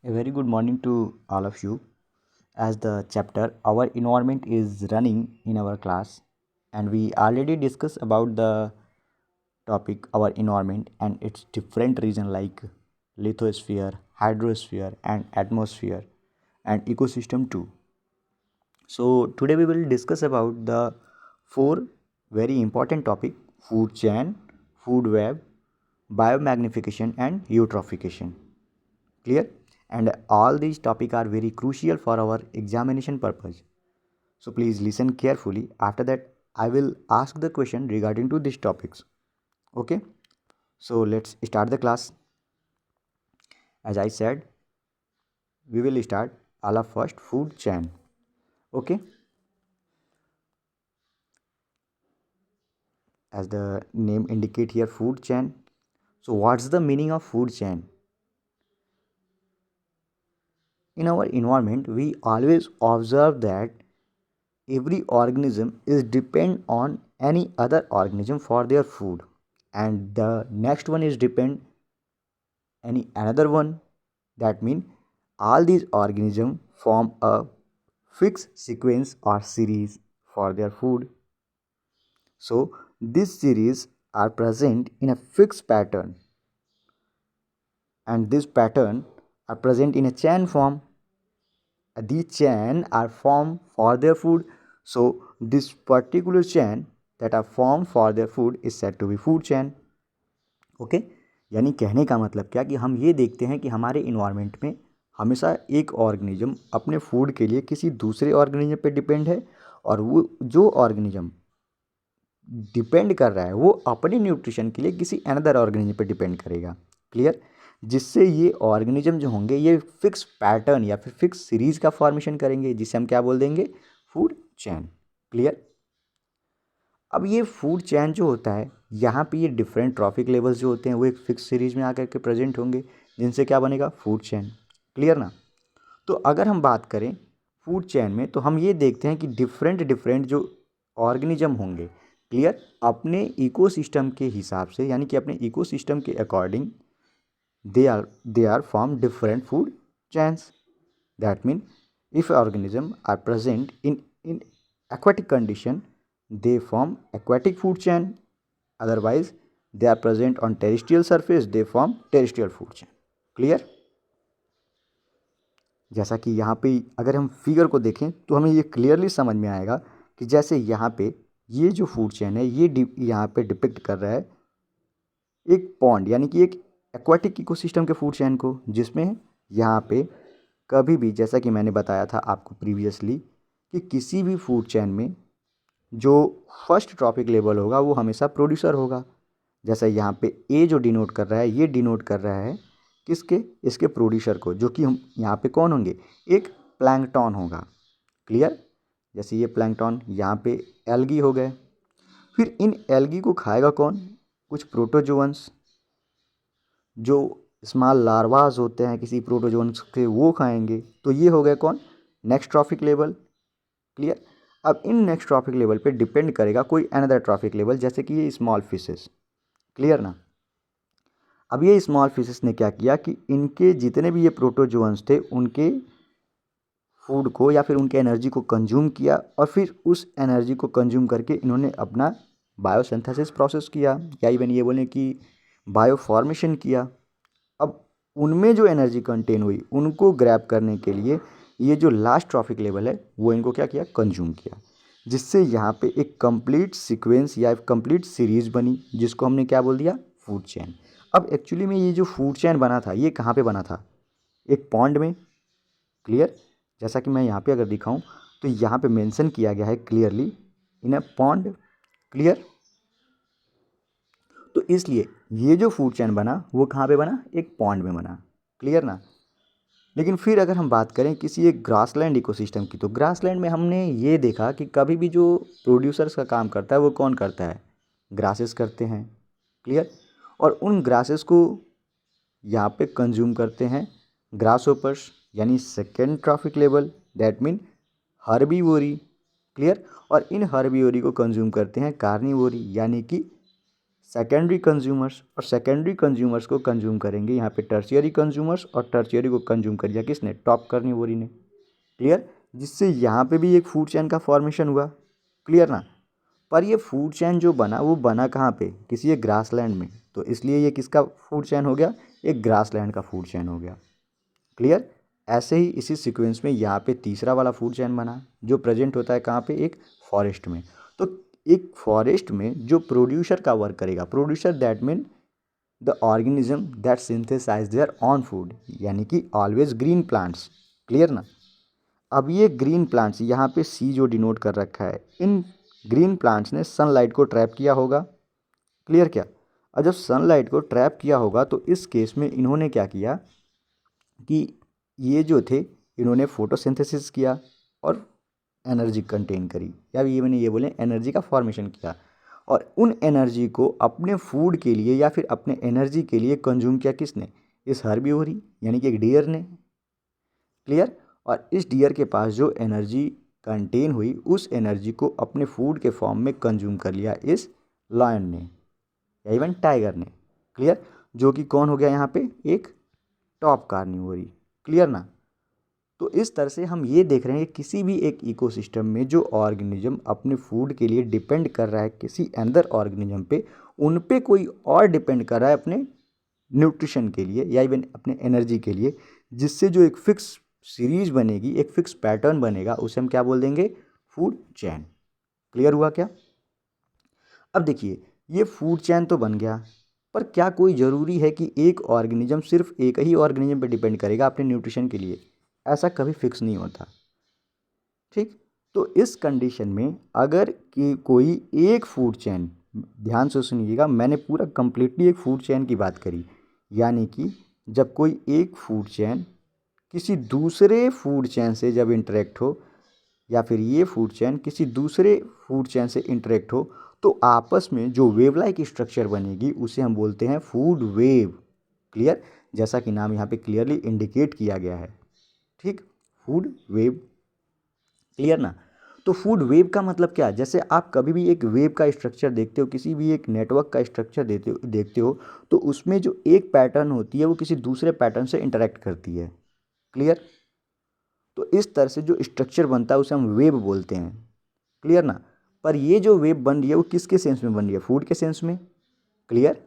A very good morning to all of you. As the chapter Our Environment is running in our class, and we already discussed about the topic Our Environment and its different region like lithosphere, hydrosphere, and atmosphere, and ecosystem too. So today we will discuss about the four very important topic: food chain, food web, biomagnification, and eutrophication. Clear? And all these topics are very crucial for our examination purpose. So please listen carefully. After that, I will ask the question regarding to these topics. Okay? So let's start the class. As I said, we will start our first food chain. Okay? As the name indicate here, food chain. So what's the meaning of food chain? In our environment, we always observe that every organism is depend on any other organism for their food, and the next one is depend any another one. That means all these organisms form a fixed sequence or series for their food. So this series are present in a fixed pattern, and this pattern are present in a chain form. These chain are formed for their food. So this particular chain that are formed for their food is said to be food chain. Okay, यानी कहने का मतलब क्या कि हम ये देखते हैं कि हमारे इन्वायरमेंट में हमेशा एक ऑर्गेनिज्म अपने फूड के लिए किसी दूसरे ऑर्गेनिज्म पे डिपेंड है, और वो जो ऑर्गेनिज्म डिपेंड कर रहा है वो अपने न्यूट्रिशन के लिए किसी अनदर ऑर्गेनिज्म पे डिपेंड करेगा। क्लियर? जिससे ये ऑर्गेनिज्म जो होंगे ये फिक्स पैटर्न या फिर फिक्स सीरीज का फॉर्मेशन करेंगे, जिसे हम क्या बोल देंगे? Food chain. क्लियर? अब ये फूड चैन जो होता है, यहाँ पे ये डिफरेंट ट्रॉफिक लेवल्स जो होते हैं वो एक फिक्स सीरीज में आकर के प्रेजेंट होंगे, जिनसे क्या बनेगा? Food chain. क्लियर ना? तो अगर हम बात करें फूड चैन में, तो हम ये देखते हैं कि डिफरेंट डिफरेंट जो ऑर्गेनिज्म होंगे, क्लियर, अपने इकोसिस्टम के हिसाब से, यानी कि अपने इकोसिस्टम के according they are form different food chains. That mean if organism are present in aquatic condition, they form aquatic food chain. Otherwise they are present on terrestrial surface, they form terrestrial food chain. Clear? जैसा कि यहाँ पे अगर हम figure को देखें तो हमें ये क्लियरली समझ में आएगा कि जैसे यहाँ पे ये जो फूड चेन है ये यहाँ पे डिपिक्ट कर रहा है एक पॉन्ड, यानी कि एक एक्वाटिक इकोसिस्टम के फूड चेन को, जिसमें यहाँ पे कभी भी, जैसा कि मैंने बताया था आपको प्रीवियसली, कि किसी भी फूड चेन में जो फर्स्ट ट्रॉपिक लेवल होगा वो हमेशा प्रोड्यूसर होगा। जैसा यहाँ पे ए जो डिनोट कर रहा है, ये डिनोट कर रहा है किसके? इसके प्रोड्यूसर को, जो कि हम यहाँ पे कौन होंगे? एक प्लैंकटन होगा। क्लियर? जैसे ये प्लैंकटन, यहाँ पे एल्गी हो गए। फिर इन एल्गी को खाएगा कौन? कुछ प्रोटोजोअन्स, जो स्मॉल लार्वास होते हैं किसी प्रोटोजोअन्स के, वो खाएंगे। तो ये हो गए कौन? Next trophic level. क्लियर? अब इन नेक्स्ट ट्रॉफिक लेवल पे डिपेंड करेगा कोई अनदर ट्रॉफिक लेवल, जैसे कि ये स्मॉल फिशेस। क्लियर ना? अब ये स्मॉल फिशेस ने क्या किया कि इनके जितने भी ये प्रोटोजोअन्स थे उनके फूड को या फिर उनके एनर्जी को कंज्यूम किया, और फिर उस एनर्जी को कंज्यूम करके इन्होंने अपना बायोसिंथेसिस प्रोसेस किया, या इवन ये बोलें कि बायो फॉर्मेशन किया। अब उनमें जो एनर्जी कंटेन हुई उनको ग्रैब करने के लिए ये जो लास्ट ट्रॉफिक लेवल है वो इनको क्या किया? कंज्यूम किया। जिससे यहाँ पे एक कंप्लीट सीक्वेंस या एक कंप्लीट सीरीज बनी, जिसको हमने क्या बोल दिया? Food chain. अब एक्चुअली में ये जो फूड चेन बना था ये कहाँ पे बना था? एक पॉन्ड में। क्लियर? जैसा कि मैं यहाँ पे अगर दिखाऊं तो यहाँ पे मेंशन किया गया है clearly, in a pond. Clear? तो इसलिए ये जो फूड चेन बना वो कहाँ पे बना? एक पॉन्ड में बना। क्लियर ना? लेकिन फिर अगर हम बात करें किसी एक ग्रासलैंड इकोसिस्टम की, तो ग्रासलैंड में हमने ये देखा कि कभी भी जो प्रोड्यूसर्स का काम करता है वो कौन करता है? ग्रासेस करते हैं। क्लियर? और उन ग्रासेस को यहाँ पे कंज्यूम करते हैं ग्रासहोपर्स, यानी second trophic level, that mean herbivory. Clear? और इन हर्बीवोरी को कंज्यूम करते हैं कार्निवोरी, यानी कि सेकेंडरी कंज्यूमर्स, और सेकेंडरी कंज्यूमर्स को कंज्यूम करेंगे यहाँ पे टर्शियरी कंज्यूमर्स, और टर्शियरी को कंज्यूम कर दिया किसने, टॉप कार्निवोरी ने। क्लियर, जिससे यहाँ पे भी एक फूड चेन का फॉर्मेशन हुआ। क्लियर ना। पर ये फूड चेन जो बना वो बना कहाँ पे, किसी एक ग्रासलैंड में, तो इसलिए ये किसका फूड चेन हो गया, एक ग्रासलैंड का फूड चेन हो गया। क्लियर। ऐसे ही इसी सीक्वेंस में यहाँ पे तीसरा वाला फूड चेन बना जो प्रेजेंट होता है कहाँ पे, एक फॉरेस्ट में। तो एक फॉरेस्ट में जो प्रोड्यूसर का वर्क करेगा, producer that mean the organism that synthesise their own food, यानी कि ऑलवेज ग्रीन प्लांट्स। क्लियर ना। अब ये ग्रीन प्लांट्स यहाँ पे सी जो डिनोट कर रखा है, इन ग्रीन प्लांट्स ने सनलाइट को ट्रैप किया होगा। क्लियर क्या। और जब सनलाइट को ट्रैप किया होगा तो इस केस में इन्होंने क्या किया कि ये जो थे इन्होंने फोटोसिंथेसिस किया और एनर्जी कंटेन करी, या ये मैंने ये बोले एनर्जी का फॉर्मेशन किया, और उन एनर्जी को अपने फूड के लिए या फिर अपने एनर्जी के लिए कंज्यूम किया किसने, इस हर्बीवोरी यानी कि एक डियर ने। क्लियर। और इस डियर के पास जो एनर्जी कंटेन हुई उस एनर्जी को अपने फूड के फॉर्म में कंज्यूम कर लिया इस लायन ने या इवन टाइगर ने। क्लियर। जो कि कौन हो गया यहाँ पे, एक टॉप कार्निवोरी। क्लियर ना। तो इस तरह से हम ये देख रहे हैं कि किसी भी एक इकोसिस्टम में जो ऑर्गेनिज्म अपने फूड के लिए डिपेंड कर रहा है किसी अदर ऑर्गेनिज्म पे, उन पे कोई और डिपेंड कर रहा है अपने न्यूट्रिशन के लिए या इवन अपने एनर्जी के लिए, जिससे जो एक फिक्स सीरीज बनेगी, एक फिक्स पैटर्न बनेगा, उसे हम क्या बोल देंगे, फूड चैन। क्लियर हुआ क्या। अब देखिए ये फूड चैन तो बन गया, पर क्या कोई ज़रूरी है कि एक ऑर्गेनिज्म सिर्फ एक ही ऑर्गेनिज्म पे डिपेंड करेगा अपने न्यूट्रिशन के लिए, ऐसा कभी फिक्स नहीं होता। ठीक। तो इस कंडीशन में अगर कि कोई एक फूड चैन, ध्यान से सुनिएगा, मैंने पूरा कंप्लीटली एक फूड चैन की बात करी, यानी कि जब कोई एक फूड चैन किसी दूसरे फूड चैन से जब इंटरेक्ट हो, या फिर ये फूड चैन किसी दूसरे फूड चैन से इंटरेक्ट हो, तो आपस में जो वेव लाइक स्ट्रक्चर बनेगी उसे हम बोलते हैं फूड वेव। क्लियर। जैसा कि नाम यहाँ पे क्लियरली इंडिकेट किया गया है। ठीक, फूड वेव। क्लियर ना। तो फूड वेव का मतलब क्या, जैसे आप कभी भी एक वेव का स्ट्रक्चर देखते हो, किसी भी एक नेटवर्क का स्ट्रक्चर देखते हो, तो उसमें जो एक पैटर्न होती है वो किसी दूसरे पैटर्न से इंटरेक्ट करती है। क्लियर। तो इस तरह से जो स्ट्रक्चर बनता है उसे हम वेव बोलते हैं। क्लियर ना। पर ये जो वेव बन रही है वो किसके सेंस में बन रही है, फूड के सेंस में। क्लियर।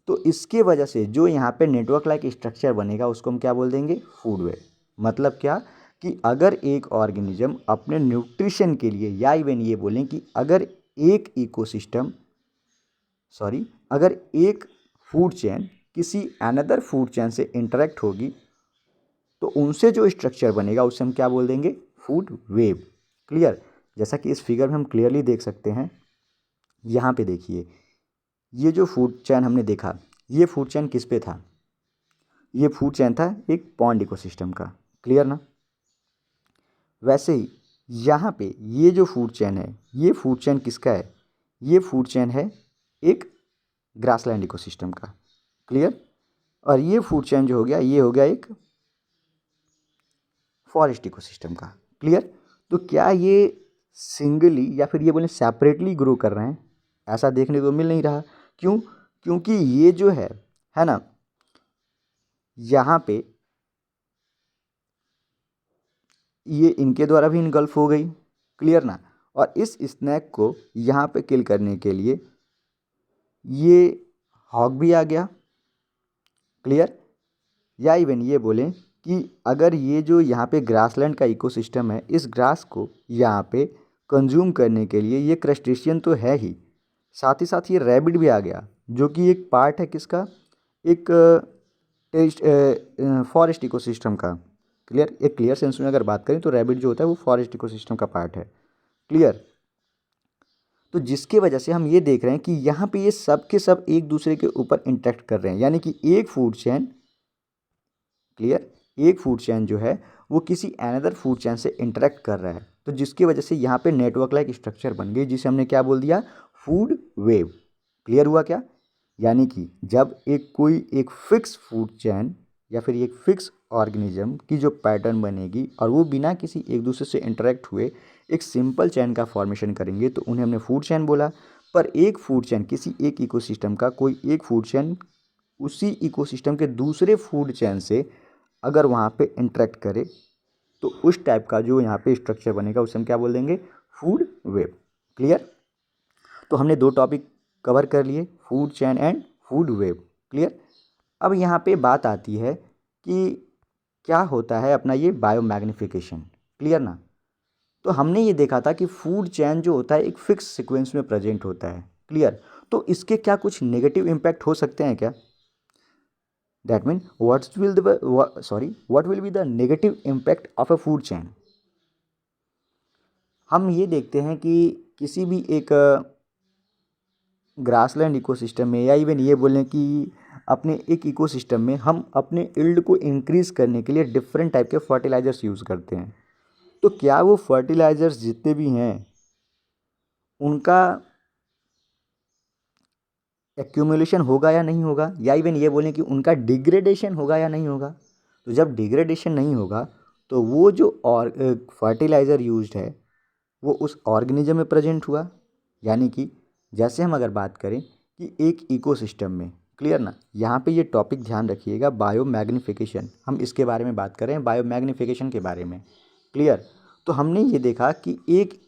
तो इसके वजह से जो यहाँ पे नेटवर्क लाइक स्ट्रक्चर बनेगा उसको हम क्या बोल देंगे, फूड वेव। मतलब क्या कि अगर एक ऑर्गेनिज्म अपने न्यूट्रिशन के लिए, या इवन ये बोलें कि अगर एक इकोसिस्टम, सॉरी, अगर एक फूड चेन किसी अनदर फूड चेन से इंटरेक्ट होगी तो उनसे जो स्ट्रक्चर बनेगा उसे हम क्या बोल देंगे, फूड वेव। क्लियर। जैसा कि इस फिगर में हम क्लियरली देख सकते हैं, यहाँ पे देखिए ये जो फूड चैन हमने देखा, ये फूड चैन किस पे था, ये फूड चैन था एक पॉन्ड इकोसिस्टम का। क्लियर ना। वैसे ही यहाँ पे ये जो फूड चैन है, ये फूड चैन किसका है, ये फूड चैन है एक ग्रासलैंड इकोसिस्टम का। क्लियर। और ये फूड चैन जो हो गया, ये हो गया एक फॉरेस्ट इकोसिस्टम का। क्लियर। तो क्या ये सिंगली या फिर ये बोले सेपरेटली ग्रो कर रहे हैं, ऐसा देखने को मिल नहीं रहा। क्यों, क्योंकि ये जो है ना, यहाँ पे ये इनके द्वारा भी इनगल्फ हो गई। क्लियर ना। और इस स्नैक को यहाँ पे किल करने के लिए ये हॉग भी आ गया। क्लियर। या इवन ये बोलें कि अगर ये जो यहाँ पे ग्रासलैंड का इकोसिस्टम है, इस ग्रास को यहाँ पे कंज्यूम करने के लिए ये क्रस्टेशियन तो है ही, साथ ही साथ ये रैबिट भी आ गया, जो कि एक पार्ट है किसका, एक फॉरेस्ट इकोसिस्टम का। क्लियर। एक क्लियर सेंस में अगर बात करें तो रैबिट जो होता है वो फॉरेस्ट इकोसिस्टम का पार्ट है। क्लियर। तो जिसके वजह से हम ये देख रहे हैं कि यहाँ पे ये सब के सब एक दूसरे के ऊपर इंटरेक्ट कर रहे हैं, यानी कि एक फूड चैन, क्लियर, एक फूड चैन जो है वो किसी अनदर फूड चैन से इंटरेक्ट कर रहा है, तो जिसकी वजह से यहाँ पे नेटवर्क लाइक स्ट्रक्चर बन गई, जिसे हमने क्या बोल दिया, फूड वेव। क्लियर हुआ क्या। यानी कि जब कोई एक फिक्स फूड चैन या फिर एक फिक्स ऑर्गेनिज्म की जो पैटर्न बनेगी और वो बिना किसी एक दूसरे से इंटरेक्ट हुए एक सिंपल चैन का फॉर्मेशन करेंगे तो उन्हें हमने फूड चैन बोला। पर एक फूड चेन, किसी एक इकोसिस्टम का कोई एक फूड चेन उसी इकोसिस्टम के दूसरे फूड चेन से अगर वहाँ पे इंटरेक्ट करे तो उस टाइप का जो यहाँ पे स्ट्रक्चर बनेगा उसे हम क्या बोल देंगे, फूड वेब। क्लियर। तो हमने दो टॉपिक कवर कर लिए, food chain and food web. Clear. अब यहाँ पे बात आती है कि क्या होता है अपना ये बायोमैग्निफिकेशन। क्लियर ना। तो हमने ये देखा था कि फूड चेन जो होता है एक फिक्स सीक्वेंस में प्रेजेंट होता है। क्लियर। तो इसके क्या कुछ नेगेटिव इम्पैक्ट हो सकते हैं क्या? That mean what will be the negative impact of a food chain? हम ये देखते हैं कि किसी भी एक ग्रासलैंड इकोसिस्टम में, या इवन ये बोलें कि अपने एक इकोसिस्टम में हम अपने यील्ड को इंक्रीज करने के लिए डिफरेंट टाइप के फर्टिलाइजर्स यूज़ करते हैं। तो क्या वो फर्टिलाइजर्स जितने भी हैं उनका एक्यूमुलेशन होगा या नहीं होगा, या इवन ये बोलें कि उनका डिग्रेडेशन होगा या नहीं होगा? तो जब डिग्रेडेशन नहीं होगा तो वो जो और फर्टिलाइज़र यूज्ड है वो उस ऑर्गेनिज्म में प्रेजेंट हुआ। यानी कि जैसे हम अगर बात करें कि एक इकोसिस्टम में, क्लियर ना, यहाँ पे ये टॉपिक ध्यान रखिएगा, बायोमैग्निफिकेशन, हम इसके बारे में बात करें, बायोमैग्निफिकेशन के बारे में। क्लियर। तो हमने ये देखा कि एक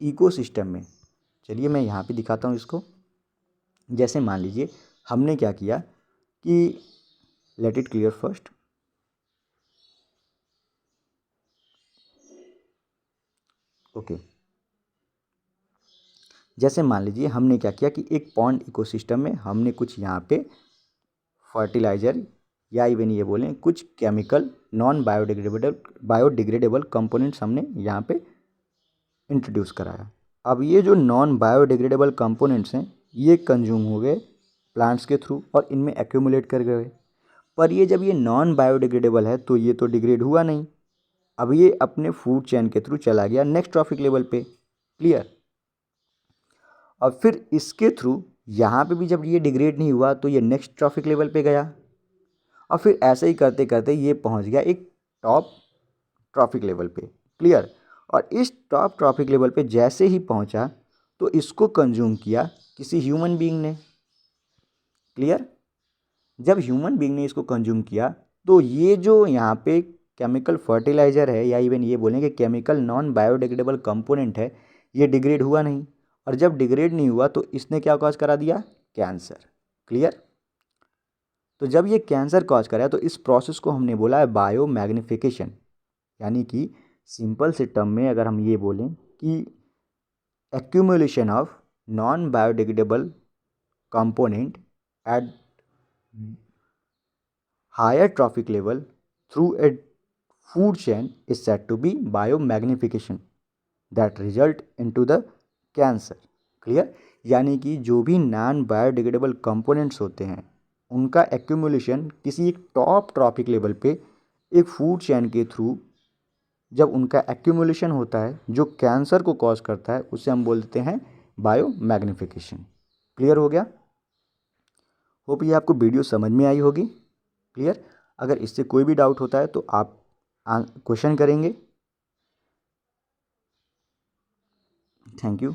इकोसिस्टम में, चलिए मैं यहाँ पे दिखाता हूँ इसको। जैसे मान लीजिए हमने क्या किया कि let it clear first. Okay. जैसे मान लीजिए हमने क्या किया कि एक पॉन्ड इकोसिस्टम में हमने कुछ यहाँ पे फर्टिलाइज़र, या इवन ये बोलें कुछ केमिकल नॉन बायोडिग्रेडेबल कंपोनेंट्स हमने यहाँ पे इंट्रोड्यूस कराया। अब ये जो नॉन बायोडिग्रेडेबल कंपोनेंट्स हैं ये कंज्यूम हो गए प्लांट्स के थ्रू और इनमें एक्यूमुलेट कर गए। पर ये जब ये नॉन बायोडिग्रेडेबल है तो ये तो डिग्रेड हुआ नहीं। अब ये अपने फूड चेन के थ्रू चला गया नेक्स्ट ट्रॉफिक लेवल पे। क्लियर। और फिर इसके थ्रू यहाँ पे भी जब ये डिग्रेड नहीं हुआ तो ये नेक्स्ट ट्रॉफिक लेवल पे गया, और फिर ऐसे ही करते करते ये पहुँच गया एक टॉप ट्रॉफिक लेवल पे। क्लियर। और इस टॉप ट्रॉफिक लेवल पे जैसे ही पहुँचा तो इसको कंज्यूम किया किसी ह्यूमन बीइंग ने। क्लियर। जब ह्यूमन बीइंग ने इसको कंज्यूम किया तो ये जो यहाँ पे केमिकल फर्टिलाइज़र है, या इवन ये बोलें कि केमिकल नॉन बायोडिग्रेडेबल कंपोनेंट है, ये डिग्रेड हुआ नहीं। और जब डिग्रेड नहीं हुआ तो इसने क्या कॉज करा दिया, कैंसर। क्लियर। तो जब ये कैंसर कॉज करा तो इस प्रोसेस को हमने बोला है बायोमैग्निफिकेशन। यानी कि सिंपल से टर्म में अगर हम ये बोलें कि accumulation of non biodegradable component eight higher trophic level through a food chain is said to be biomagnification that result into the cancer. Clear. यानी कि जो भी नॉन बायोडिग्रेडेबल कंपोनेंट्स होते हैं उनका एक्यूमुलेशन किसी एक टॉप ट्रॉपिक लेवल पे एक फूड चेन के थ्रू जब उनका एक्यूमुलेशन होता है जो कैंसर को कॉज करता है उसे हम बोल देते हैं बायोमैग्निफिकेशन। क्लियर हो गया। होप ये आपको वीडियो समझ में आई होगी। क्लियर। अगर इससे कोई भी डाउट होता है तो आप क्वेश्चन करेंगे। Thank you.